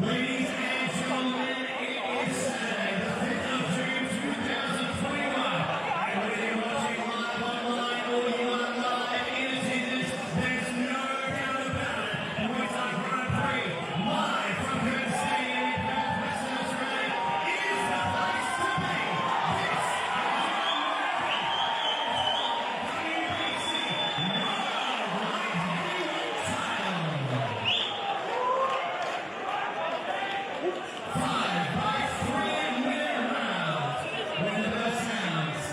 Ladies and gentlemen, it is Saturday, the 5th of June, 2021. And whether you're watching live online or you are live in attendance, there's no doubt about it. Muay Thai Grand Prix, live from Perth Stadium in Perth, Western Australia, is the place to be. This is WBC World Light Heavyweight title. 5-by-3-minute round. When the bell sounds,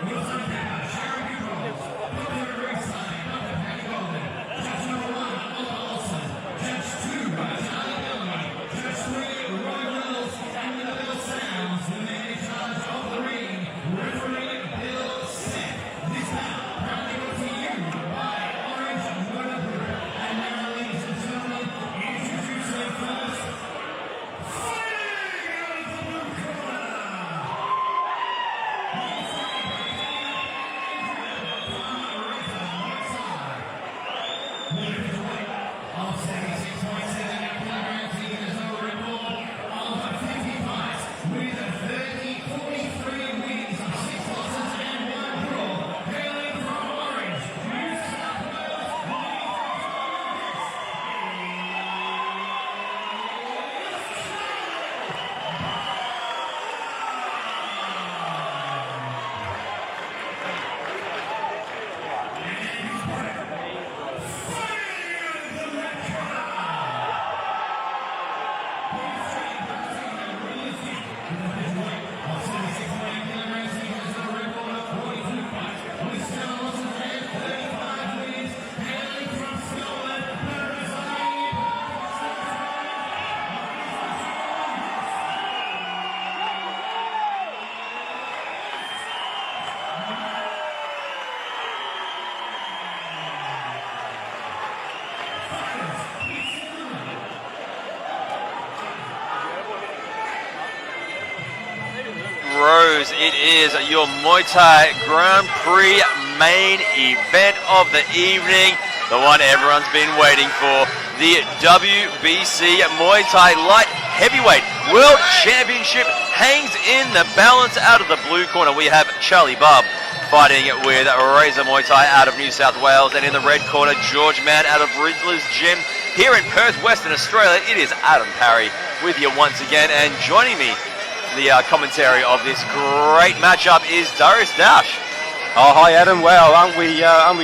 Wilson Pepper, Sharon Controls, Bubb at ringside, Dr. Patty Golden, Judge number 1, Oliver Olsen, Judge 2, Charlie Bellamy, Judge 3, Roy Reynolds, and when the bell sounds, the man in charge of the ring, referee Bill Smith. This bout proudly brought to you by Orange Motor Group. And now, ladies and gentlemen, introducing first, Rose, it is your Muay Thai Grand Prix main event of the evening, the one everyone's been waiting for, the WBC Muay Thai Light Heavyweight World Championship hangs in the balance. Out of the blue corner we have Charlie Bubb fighting with Razor Muay Thai out of New South Wales, and in the red corner George Mann out of Riddler's Gym here in Perth, Western Australia. It is Adam Parry with you once again, and joining me the commentary of this great matchup is Darius Dash. Oh, hi Adam. Wow, aren't we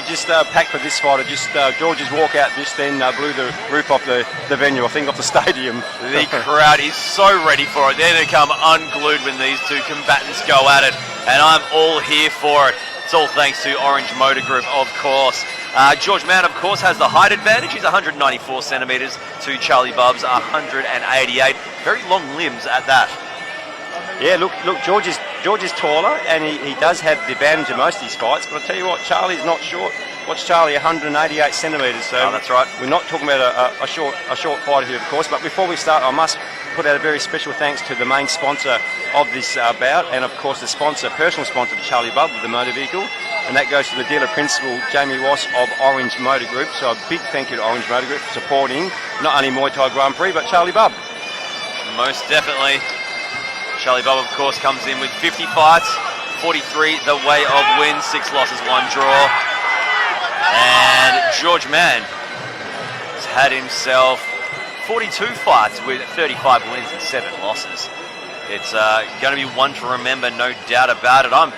just packed for this fight? Just George's walkout just then blew the roof off the venue, I think off the stadium. The crowd is so ready for it. They're going to come unglued when these two combatants go at it, and I'm all here for it. It's all thanks to Orange Motor Group, of course. George Mann, of course, has the height advantage. He's 194 centimetres to Charlie Bubb's 188. Very long limbs at that. Yeah, look, George is taller, and he does have the advantage in most of his fights. But I tell you what, Charlie's not short. Watch Charlie, 188 centimetres. So that's right. We're not talking about a short fighter here, of course. But before we start, I must put out a very special thanks to the main sponsor of this bout, and of course the personal sponsor to Charlie Bubb with the motor vehicle, and that goes to the dealer principal Jamie Ross of Orange Motor Group. So a big thank you to Orange Motor Group for supporting not only Muay Thai Grand Prix but Charlie Bubb. Most definitely. Charlie Bubb, of course, comes in with 50 fights, 43 the way of wins, 6 losses, 1 draw. And George Mann has had himself 42 fights with 35 wins and 7 losses. It's going to be one to remember, no doubt about it. I'm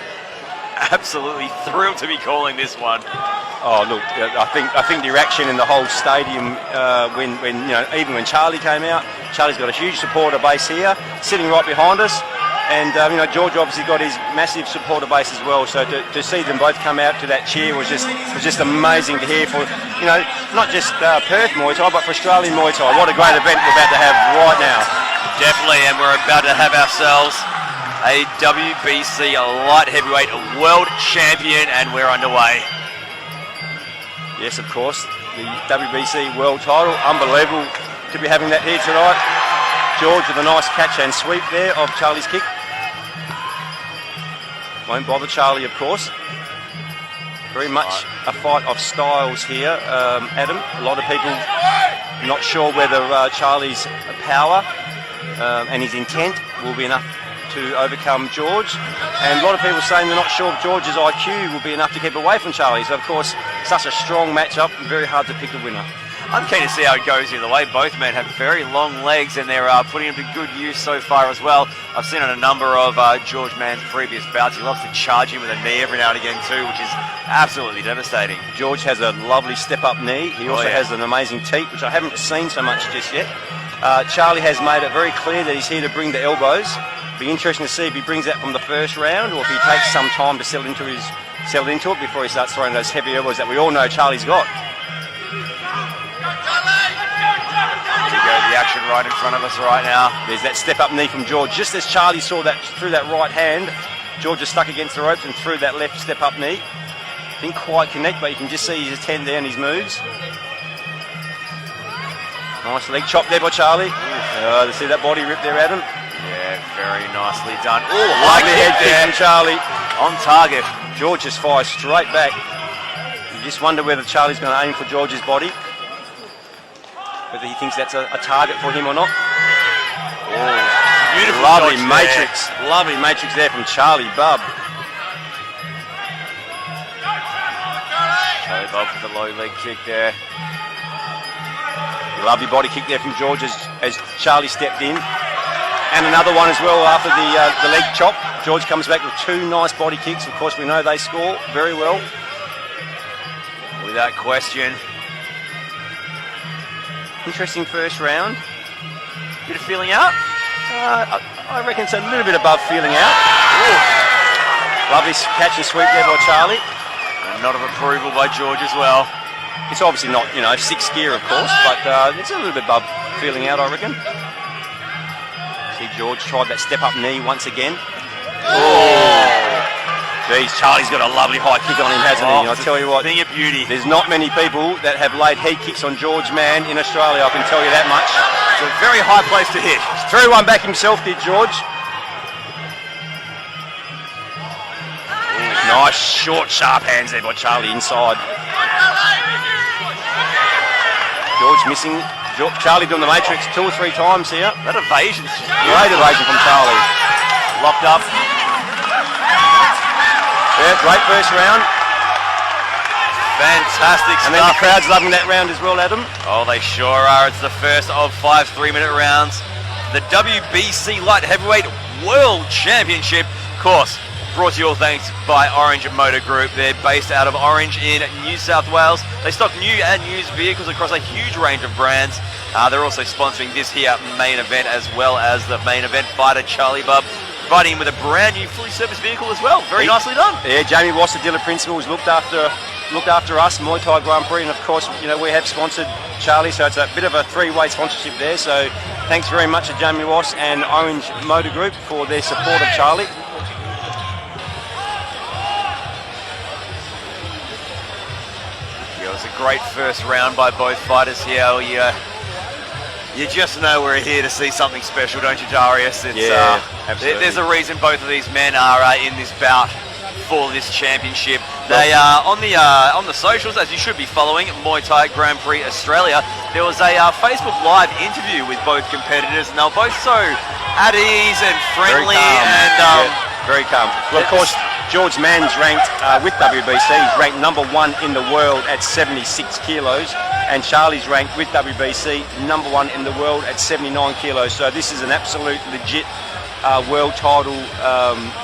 absolutely thrilled to be calling this one. Oh look, I think the reaction in the whole stadium when even when Charlie came out, Charlie's got a huge supporter base here, sitting right behind us, and George obviously got his massive supporter base as well. So to see them both come out to that cheer was just amazing to hear for not just Perth Muay Thai but for Australian Muay Thai. What a great event we're about to have right now. Definitely, and we're about to have ourselves a WBC light heavyweight world champion, and we're underway. Yes, of course, the WBC world title. Unbelievable to be having that here tonight. George with a nice catch and sweep there of Charlie's kick. Won't bother Charlie, of course. Very much a fight of styles here, Adam. A lot of people Not sure whether Charlie's power and his intent will be enough to overcome George. And a lot of people saying they're not sure if George's IQ will be enough to keep away from Charlie. So, of course, such a strong matchup, very hard to pick a winner. I'm keen to see how it goes either way. Both men have very long legs and they're putting them to good use so far as well. I've seen on a number of George Mann's previous bouts. He loves to charge him with a knee every now and again too, which is absolutely devastating. George has a lovely step-up knee. He also has an amazing teep, which I haven't seen so much just yet. Charlie has made it very clear that he's here to bring the elbows. Be interesting to see if he brings that from the first round or if he takes some time to settle into it before he starts throwing those heavy elbows that we all know Charlie's got. The action right in front of us right now. There's that step-up knee from George. Just as Charlie saw that through that right hand, George is stuck against the ropes and threw that left step-up knee. Didn't quite connect, but you can just see his hand there and his moves. Nice leg chop there by Charlie. See that body rip there, Adam? Yeah, very nicely done. Oh, lovely head kick from Charlie. On target. George just fires straight back. You just wonder whether Charlie's going to aim for George's body. Whether he thinks that's a target for him or not. Oh, beautiful lovely matrix. There. Lovely matrix there from Charlie Bubb. Charlie Bubb with a low leg kick there. Lovely body kick there from George as Charlie stepped in. And another one as well after the leg chop. George comes back with two nice body kicks. Of course, we know they score very well. Without question. Interesting first round. Bit of feeling out? I reckon it's a little bit above feeling out. Ooh. Lovely catch and sweep there by Charlie. And a nod of approval by George as well. It's obviously not, sixth gear, of course, but it's a little bit above feeling out, I reckon. See George tried that step-up knee once again. Oh! Geez, Charlie's got a lovely high kick on him, hasn't he? I'll tell you what, thing of beauty. There's not many people that have laid heat kicks on George Mann in Australia, I can tell you that much. It's a very high place to hit. Threw one back himself, did George. Ooh, nice, short, sharp hands there by Charlie inside. George missing. Charlie doing the matrix 2 or 3 times here. That evasion's just great evasion from Charlie. Locked up. Yeah, great first round. Fantastic stuff. And then the crowd's loving that round as well, Adam. Oh, they sure are. It's the first of 5 3-minute rounds. The WBC Light Heavyweight World Championship. Of course, brought to you all thanks by Orange Motor Group. They're based out of Orange in New South Wales. They stock new and used vehicles across a huge range of brands. They're also sponsoring this here main event as well as the main event fighter Charlie Bubb, providing him with a brand new fully serviced vehicle as well. Very nicely done. Yeah, Jamie Ross, the dealer principal, has looked after us, Muay Thai Grand Prix, and of course, we have sponsored Charlie, so it's a bit of a 3-way sponsorship there. So thanks very much to Jamie Ross and Orange Motor Group for their support of Charlie. Yeah, it was a great first round by both fighters here. You just know we're here to see something special, don't you, Darius? Absolutely. There's a reason both of these men are in this bout for this championship. They are on the socials, as you should be following, Muay Thai Grand Prix Australia. There was a Facebook Live interview with both competitors, and they were both so at ease and friendly. Very calm. Well, of course, George Mann's ranked with WBC. He's ranked #1 in the world at 76 kilos. And Charlie's ranked with WBC #1 in the world at 79 kilos. So this is an absolute legit world title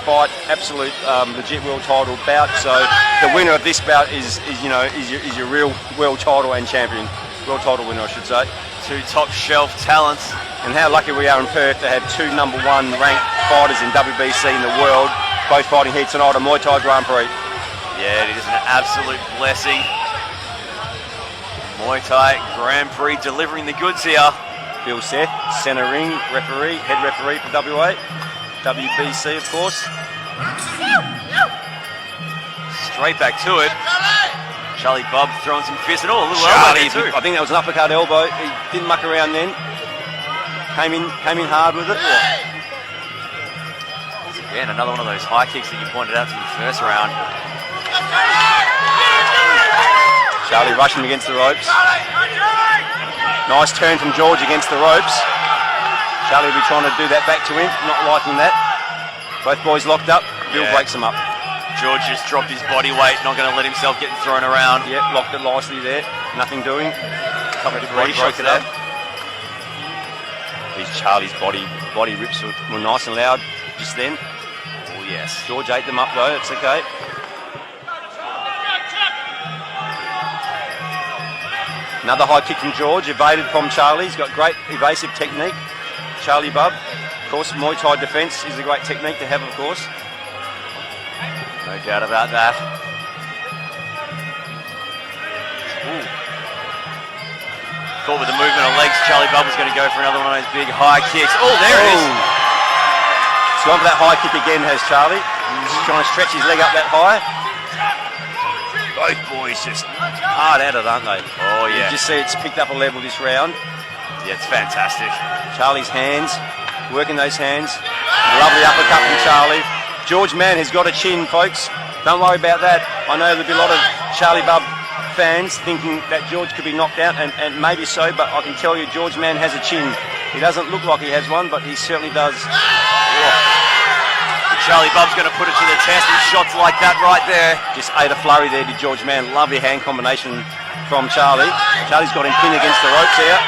fight, absolute legit world title bout. So the winner of this bout is your real world title and champion, world title winner, I should say. 2 top shelf talents. And how lucky we are in Perth to have 2 #1 ranked fighters in WBC in the world, both fighting here tonight at Muay Thai Grand Prix. Yeah, it is an absolute blessing. Muay Thai Grand Prix delivering the goods here. Bill Seth, centre ring referee, head referee for WA. WBC, of course. Straight back to it. Charlie Bubb throwing some fists and a little Charlie, elbow there too. I think that was an uppercut elbow. He didn't muck around then. Came in hard with it. Again, another one of those high kicks that you pointed out from the first round. Charlie rushing against the ropes. Nice turn from George against the ropes. Charlie will be trying to do that back to him, not liking that. Both boys locked up, Bill breaks them up. George just dropped his body weight, not going to let himself get thrown around. Yep, locked it nicely there, nothing doing. Couple of Body debris broke shots it up. These Charlie's body rips were nice and loud just then. Oh yes. George ate them up though, it's okay. Another high kick from George, evaded from Charlie. He's got great evasive technique. Charlie Bubb. Of course, Muay Thai defence is a great technique to have, of course. No doubt about that. Ooh. Thought with the movement of legs, Charlie Bubb was going to go for another one of those big high kicks. Oh, there it is. He's gone for that high kick again, has Charlie. He's trying to stretch his leg up that high. Both boys just hard at it, aren't they? Oh, yeah. You just see it's picked up a level this round. Yeah, it's fantastic. Charlie's hands, working those hands. Lovely uppercut from Charlie. George Mann has got a chin, folks. Don't worry about that. I know there'll be a lot of Charlie Bubb fans thinking that George could be knocked out, and maybe so, but I can tell you George Mann has a chin. He doesn't look like he has one, but he certainly does. Charlie Bubb's going to put it to the test with shots like that right there. Just ate a flurry there, did George Mann. Lovely hand combination from Charlie. Charlie's got him pinned against the ropes here.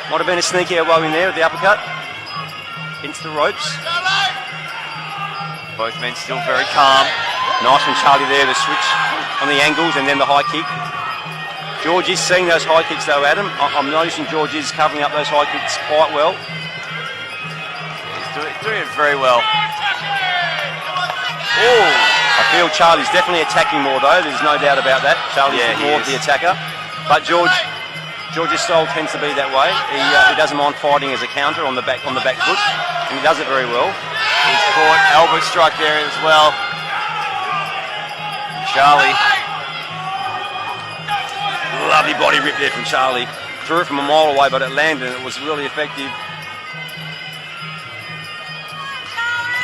Might have been a sneaky elbow in there with the uppercut. Against the ropes. Both men still very calm. Nice from Charlie there, the switch on the angles and then the high kick. George is seeing those high kicks though, Adam. I'm noticing George is covering up those high kicks quite well. He's doing it very well. Oh, I feel Charlie's definitely attacking more though. There's no doubt about that. Charlie's more of the attacker, but George's style tends to be that way. He doesn't mind fighting as a counter on the back foot, and he does it very well. He's caught elbow strike there as well. Charlie, lovely body rip there from Charlie. Threw it from a mile away, but it landed, and it was really effective.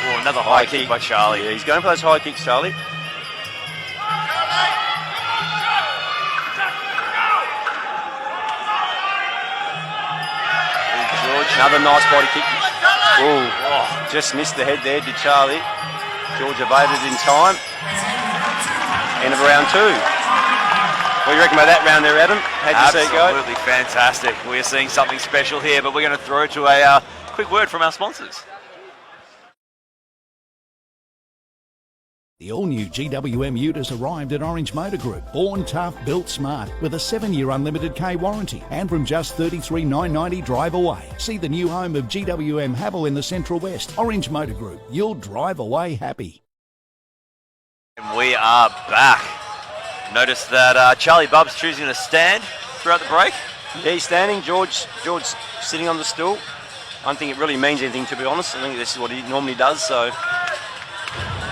Oh, another high kick by Charlie. Yeah, he's going for those high kicks, Charlie. George, another nice body kick. Oh, just missed the head there, did Charlie. George evaded in time. End of round two. What do you reckon about that round there, Adam? How'd you see it go? Absolutely fantastic. We're seeing something special here, but we're going to throw to a quick word from our sponsors. The all-new GWM ute has arrived at Orange Motor Group. Born tough, built smart, with a 7-year unlimited K warranty, and from just $33,990 drive away. See the new home of GWM Havel in the Central West. Orange Motor Group. You'll drive away happy. And we are back. Notice that Charlie Bubb's choosing to stand throughout the break. Yeah, he's standing. George sitting on the stool. I don't think it really means anything, to be honest. I think this is what he normally does, so...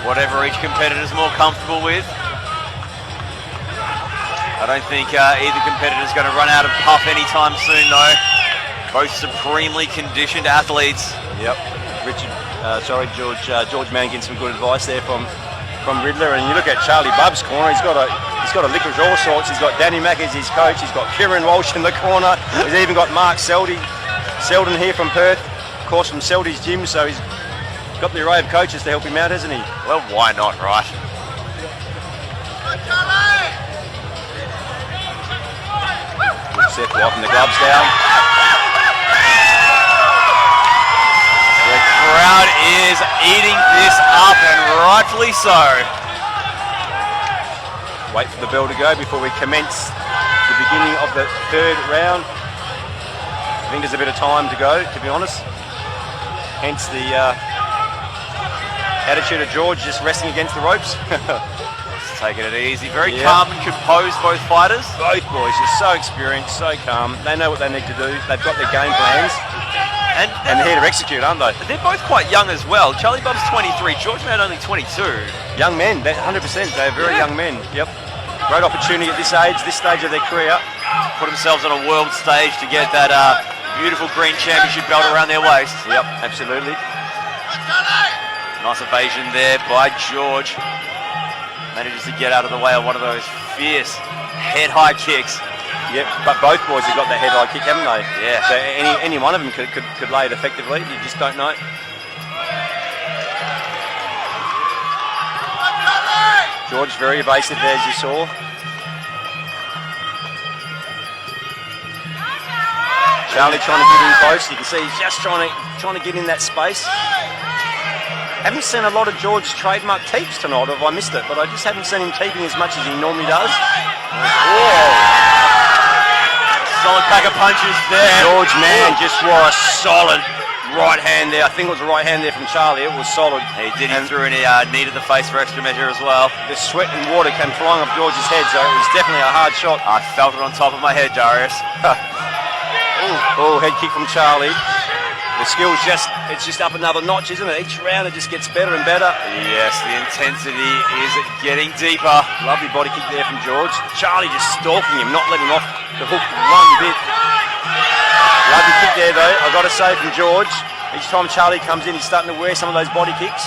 Whatever each competitor's more comfortable with. I don't think either competitor's going to run out of puff anytime soon, though. Both supremely conditioned athletes. Yep. George Mann getting some good advice there from Riddler. And you look at Charlie Bubb's corner. He's got a licorice all sorts. He's got Danny Mack as his coach. He's got Kieran Walsh in the corner. He's even got Mark Selden here from Perth, of course from Seldy's gym. So he's got the array of coaches to help him out, hasn't he? Well, why not, right? Good set, wiping the gloves down. The crowd is eating this up, and rightfully so. Wait for the bell to go before we commence the beginning of the third round. I think there's a bit of time to go, to be honest. Hence the attitude of George, just resting against the ropes. Just taking it easy. Very calm and composed, both fighters. Both boys are so experienced, so calm. They know what they need to do. They've got their game plans. And they're here to execute, aren't they? They're both quite young as well. Charlie Bubb's 23, George Mann only 22. Young men, 100%. They're very young men. Yep. Great opportunity at this age, this stage of their career. Put themselves on a world stage to get that beautiful green championship belt around their waist. Yep, absolutely. Nice evasion there by George. Manages to get out of the way of one of those fierce head-high kicks. Yeah, but both boys have got that head-high kick, haven't they? Yeah. So any one of them could lay it effectively. You just don't know. George very evasive there, as you saw. Charlie trying to get in close. You can see he's just trying to get in that space. Haven't seen a lot of George's trademark teeps tonight, or have I missed it? But I just haven't seen him teeping as much as he normally does. Whoa. Solid pack of punches there. George Mann just wore a solid right hand there. I think it was a right hand there from Charlie. It was solid. He did. He threw in a knee to the face for extra measure as well. The sweat and water came flying off George's head, so it was definitely a hard shot. I felt it on top of my head, Darius. Oh, head kick from Charlie. The skill's it's just up another notch, isn't it? Each round it just gets better and better. Yes, the intensity is getting deeper. Lovely body kick there from George. Charlie just stalking him, not letting him off the hook one bit. Lovely kick there though, I've got to say, from George. Each time Charlie comes in, he's starting to wear some of those body kicks.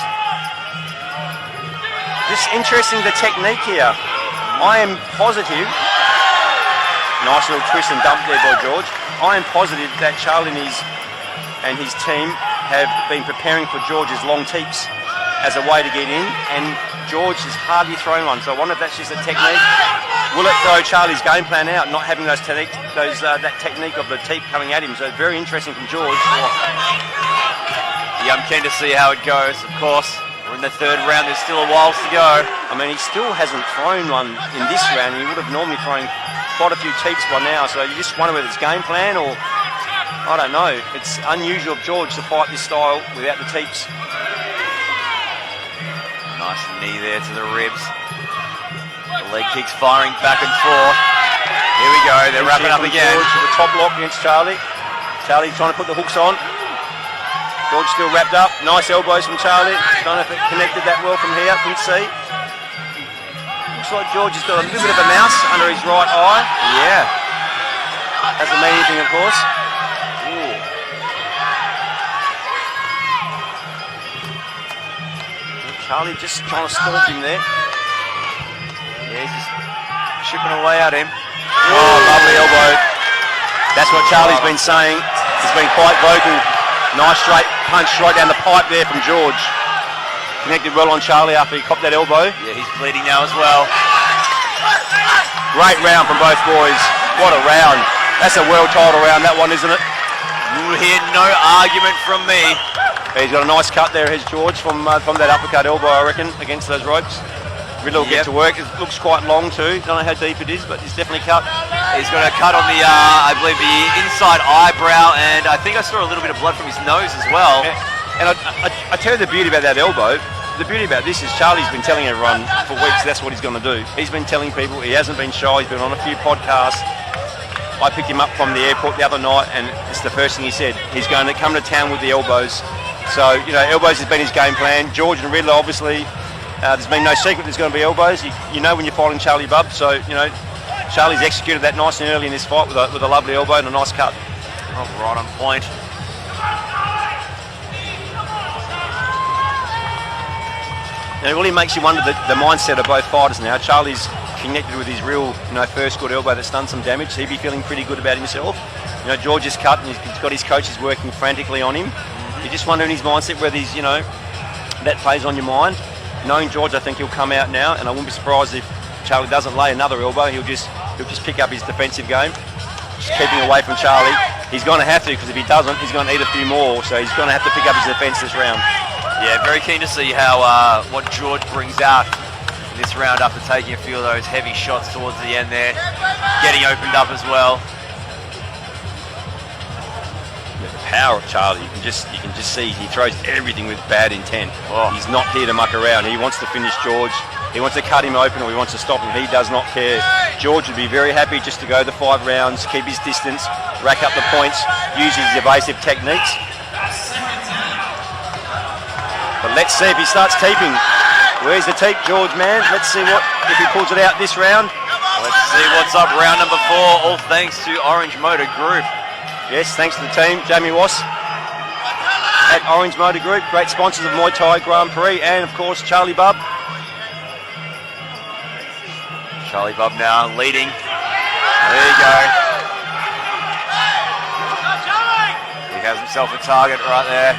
Just interesting, the technique here. I am positive. Nice little twist and dump there by George. I am positive that Charlie and his team have been preparing for George's long teeps as a way to get in, and George has hardly thrown one. So I wonder if that's just a technique. Will it throw Charlie's game plan out, not having that technique of the teep coming at him? So very interesting from George. Yeah, I'm keen to see how it goes. Of course, we're in the third round. There's still a while to go. I mean, he still hasn't thrown one in this round. He would have normally thrown quite a few teeps by now. So you just wonder whether it's game plan or I don't know. It's unusual of George to fight this style without the teeps. Nice knee there to the ribs. The leg kicks firing back and forth. Here we go. They're wrapping up again. George to the top lock against Charlie. Charlie trying to put the hooks on. George still wrapped up. Nice elbows from Charlie. Don't know if it connected that well from here. Couldn't see. Looks like George has got a little bit of a mouse under his right eye. Yeah. Doesn't mean anything, of course. Charlie just trying to stomp him there. Yeah, he's just chipping away at him. Oh, lovely elbow. That's what Charlie's been saying. He's been quite vocal. Nice straight punch straight down the pipe there from George. Connected well on Charlie after he copped that elbow. Yeah, he's bleeding now as well. Great round from both boys. What a round. That's a world title round, that one, isn't it? You'll hear no argument from me. He's got a nice cut there, has George, from that uppercut elbow, I reckon, against those ropes. Riddle will get to work. It looks quite long too. Don't know how deep it is, but he's definitely cut. He's got a cut on the, I believe, the inside eyebrow, and I think I saw a little bit of blood from his nose as well. Yeah. And I tell you the beauty about that elbow. The beauty about this is Charlie's been telling everyone for weeks that's what he's going to do. He's been telling people, he hasn't been shy, he's been on a few podcasts. I picked him up from the airport the other night, and it's the first thing he said. He's going to come to town with the elbows. So, you know, elbows has been his game plan. George and Riddler, obviously, there's been no secret there's going to be elbows. You know when you're fighting Charlie Bubb. So, you know, Charlie's executed that nice and early in this fight with a lovely elbow and a nice cut. Oh, right on point. And it really makes you wonder the mindset of both fighters now. Charlie's connected with his real, first good elbow that's done some damage. So he'd be feeling pretty good about himself. You know, George is cut and he's got his coaches working frantically on him. You just wonder in his mindset whether he's, that plays on your mind. Knowing George, I think he'll come out now, and I wouldn't be surprised if Charlie doesn't lay another elbow. He'll just pick up his defensive game, just keeping away from Charlie. He's going to have to, because if he doesn't, he's going to eat a few more. So he's going to have to pick up his defence this round. Yeah, very keen to see how what George brings out in this round after taking a few of those heavy shots towards the end there, getting opened up as well. The power of Charlie, you can just see he throws everything with bad intent. Oh. He's not here to muck around. He wants to finish George. He wants to cut him open, or he wants to stop him. He does not care. George would be very happy just to go the 5 rounds, keep his distance, rack up the points, use his evasive techniques. But let's see if he starts teeping. Where's the teep, George, man? Let's see if he pulls it out this round. Let's see what's up, round number 4, all thanks to Orange Motor Group. Yes, thanks to the team, Jamie Wass at Orange Motor Group, great sponsors of Muay Thai Grand Prix, and of course Charlie Bubb. Charlie Bubb now leading. There you go. He has himself a target right there.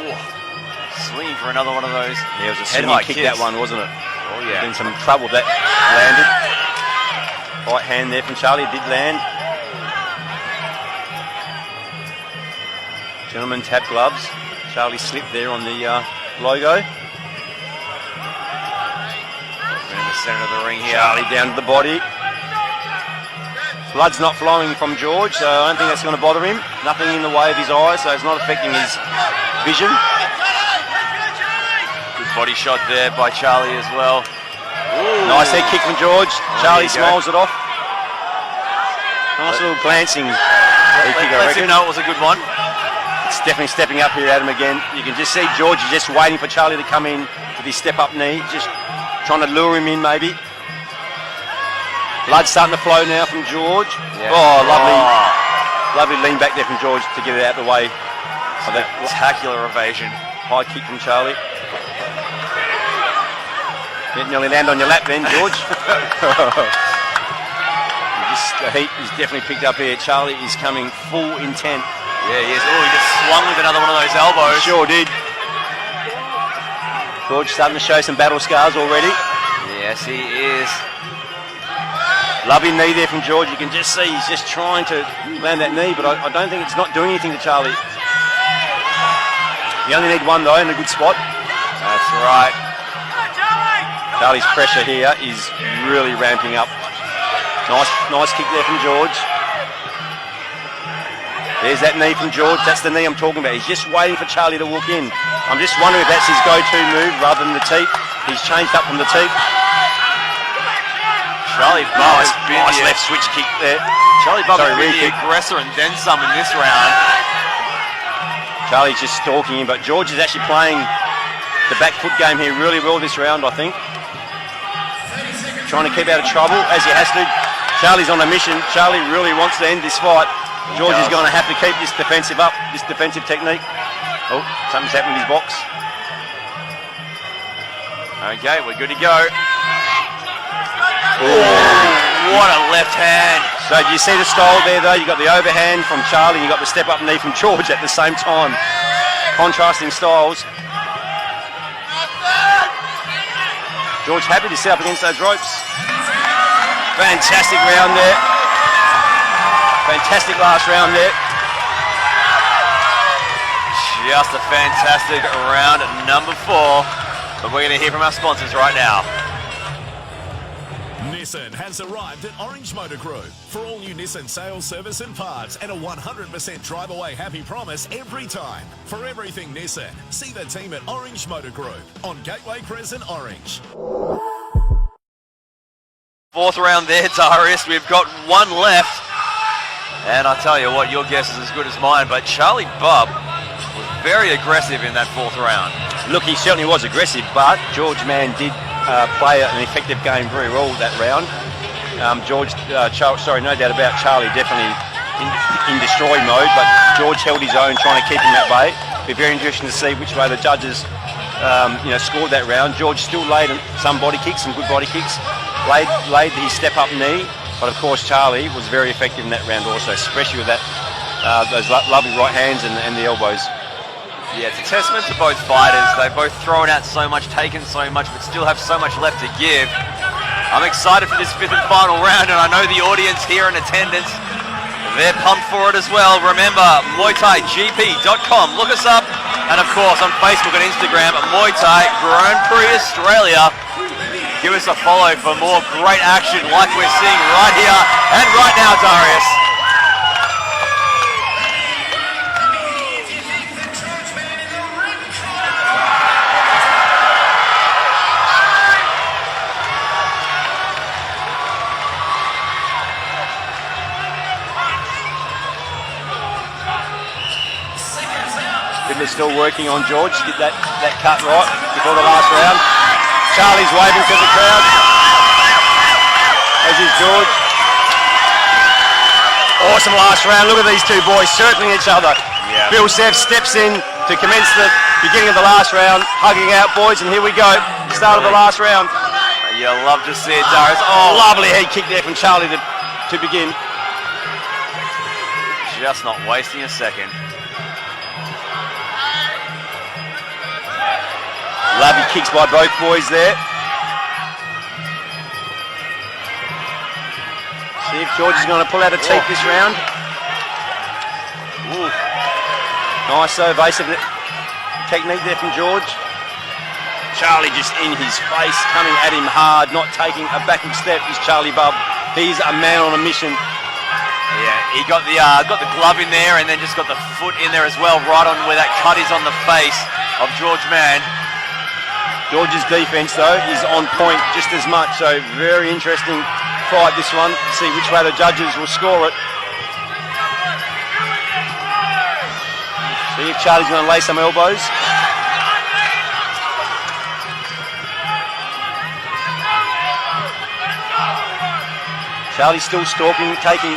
Ooh. Swinging for another one of those. Yeah, it was a head swinging high kick, kicks. that one, wasn't it? Oh yeah. In some trouble that landed. Right hand there from Charlie, did land. Gentlemen tap gloves. Charlie slipped there on the logo. In the centre of the ring here. Charlie down to the body. Blood's not flowing from George, so I don't think that's going to bother him. Nothing in the way of his eyes, so it's not affecting his vision. Good body shot there by Charlie as well. Ooh. Nice head kick from George. Charlie smiles it off. Nice little glancing head kick, I Let's reckon. him know it was a good one. It's definitely stepping up here, Adam, again. You can just see George is just waiting for Charlie to come in with his step-up knee, just trying to lure him in, maybe. Blood starting to flow now from George. Yeah. Oh, lovely lean back there from George to get it out of the way. So that spectacular evasion. High kick from Charlie. You nearly land on your lap then, George. The heat is definitely picked up here. Charlie is coming full intent. Yeah, he is. Oh, he just swung with another one of those elbows. Sure did. George starting to show some battle scars already. Yes, he is. Lovely knee there from George. You can just see he's just trying to land that knee, but I don't think it's not doing anything to Charlie. You only need one though in a good spot. That's right. Charlie's pressure here is really ramping up. Nice kick there from George. There's that knee from George. That's the knee I'm talking about. He's just waiting for Charlie to walk in. I'm just wondering if that's his go-to move rather than the teep. He's changed up from the teep. Charlie Bubb has been Nice the, left switch kick there. Charlie Bubb has been the rear kick. aggressor and then some in this round. Charlie's just stalking him, but George is actually playing the back foot game here really well this round, I think. Trying to keep out of trouble, as he has to. Charlie's on a mission. Charlie really wants to end this fight. George is going to have to keep this defensive up, this defensive technique. Oh, something's happened with his box. Okay, we're good to go. Oh, what a left hand. So do you see the style there though? You got the overhand from Charlie, you got the step-up knee from George at the same time. Contrasting styles. George happy to sit up against those ropes. Fantastic round there. Fantastic last round there. Just a fantastic round number 4. But we're going to hear from our sponsors right now. Nissan has arrived at Orange Motor Group for all new Nissan sales, service and parts and a 100% drive away happy promise every time. For everything Nissan, see the team at Orange Motor Group on Gateway Crescent, Orange. 4th round there, Darius. We've got one left. And I tell you what, your guess is as good as mine, but Charlie Bubb was very aggressive in that 4th round. Look, he certainly was aggressive, but George Mann did play an effective game very well that round. No doubt about Charlie, definitely in destroy mode, but George held his own, trying to keep him at bay. It'll be very interesting to see which way the judges scored that round. George still laid some body kicks, some good body kicks, laid his step-up knee, but of course Charlie was very effective in that round also, especially with that those lovely right hands and the elbows. Yeah, it's a testament to both fighters. They've both thrown out so much, taken so much, but still have so much left to give. I'm excited for this 5th and final round, and I know the audience here in attendance, they're pumped for it as well. Remember, MuayThaiGP.com. Look us up, and of course on Facebook and Instagram, Muay Thai Grand Prix Australia. Give us a follow for more great action like we're seeing right here and right now, Darius. They're still working on George to get that cut right before the last round. Charlie's waving to the crowd, as is George. Awesome last round. Look at these two boys circling each other. Yeah. Bill Seff steps in to commence the beginning of the last round, hugging out boys, and here we go, start of the last round. You love to see it, Darius. Oh, Lovely head kick there from Charlie to begin. just not wasting a second. Lovely kicks by both boys there. See if George is going to pull out a teeth this round. Ooh. Nice evasive technique there from George. Charlie just in his face, coming at him hard, not taking a backward step is Charlie Bubb. He's a man on a mission. Yeah, he got the glove in there and then just got the foot in there as well, right on where that cut is on the face of George Mann. George's defence though is on point just as much, so very interesting fight this one. See which way the judges will score it. See if Charlie's going to lay some elbows. Charlie's still stalking, taking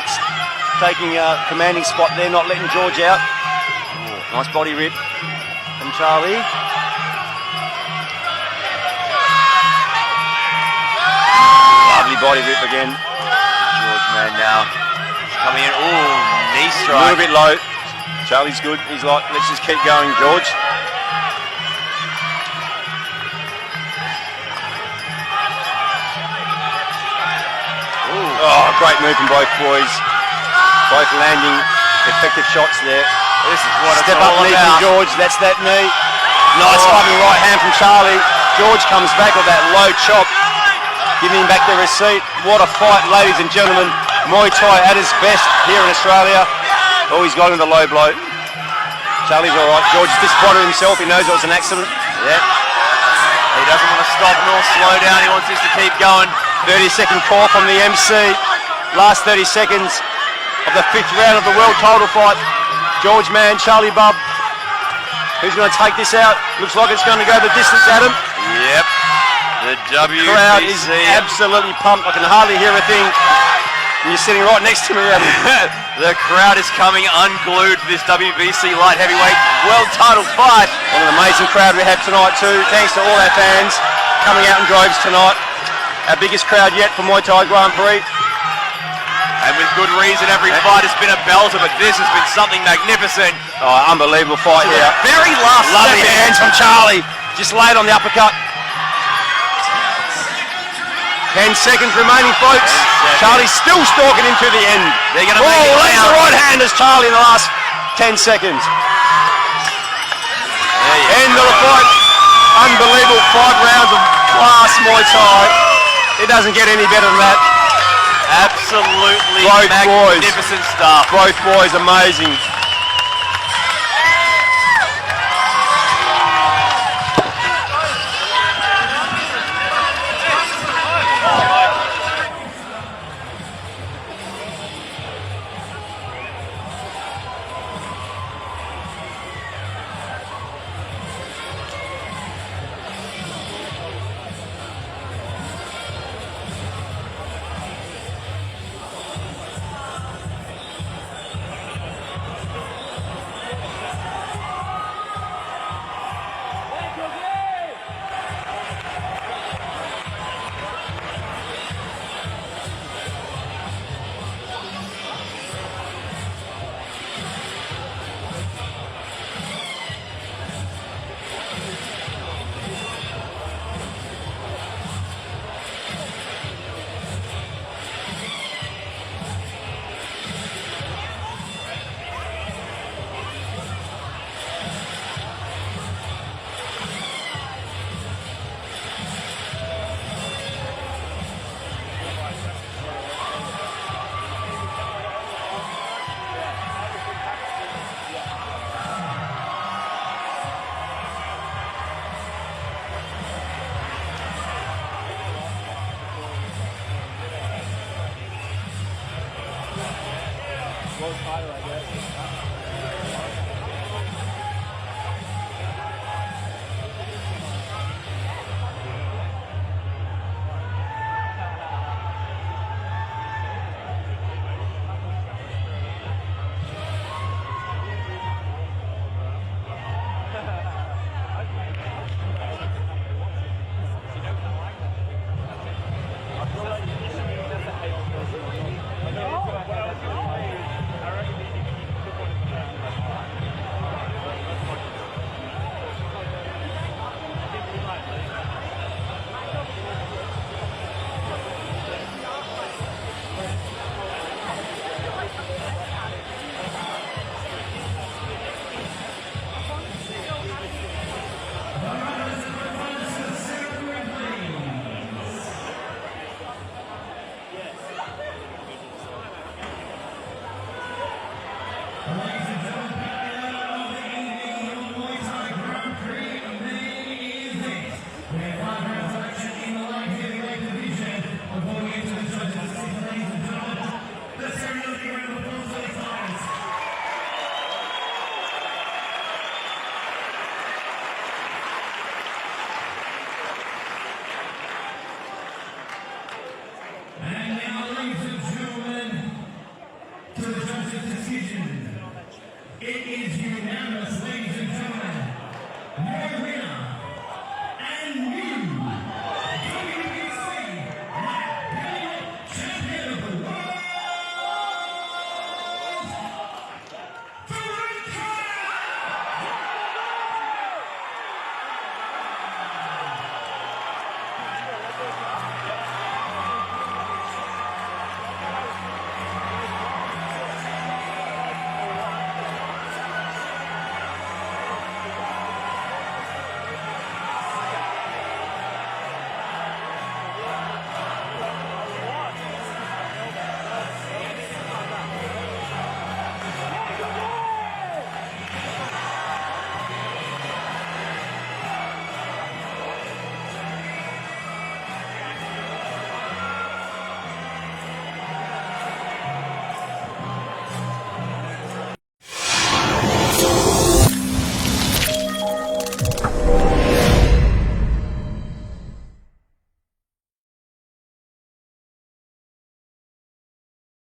commanding spot there, not letting George out. Nice body rip from Charlie. Lovely body rip again. George Mann now coming in. Ooh, knee A strike. little bit low. Charlie's good. He's like, let's just keep going, George. Oh, great move from both boys. Both landing effective shots there. This is what Step it's up all knee about. from George. That's that knee. Nice fighting right hand from Charlie. George comes back with that low chop, giving him back the receipt. What a fight, ladies and gentlemen. Muay Thai at its best here in Australia. Oh, he's got him the low blow. Charlie's all right. George is disappointed in himself. He knows it was an accident. Yep. He doesn't want to stop nor slow down. He wants this to keep going. 30-second call from the MC. Last 30 seconds of the 5th round of the world title fight. George Mann, Charlie Bubb. Who's going to take this out? Looks like it's going to go the distance, Adam. Yep. The WBC. Crowd is absolutely pumped. I can hardly hear a thing. And you're sitting right next to me, Adam. The crowd is coming unglued for this WBC light heavyweight world title fight. What an amazing crowd we have tonight too. Thanks to all our fans coming out in droves tonight. Our biggest crowd yet for Muay Thai Grand Prix. And with good reason, every fight has been a belter, but this has been something magnificent. Oh, unbelievable fight here. Very last Lovely second. hands from Charlie. Just laid on the uppercut. 10 seconds remaining, folks. 10 seconds. Charlie's still stalking him to the end. They're going to make it Lands the right hand as Charlie in the last 10 seconds. End of the fight. Unbelievable 5 rounds of class Muay Thai. It doesn't get any better than that. Absolutely Both magnificent stuff. Both boys amazing. decision. It is unanimous, ladies and gentlemen. Your winner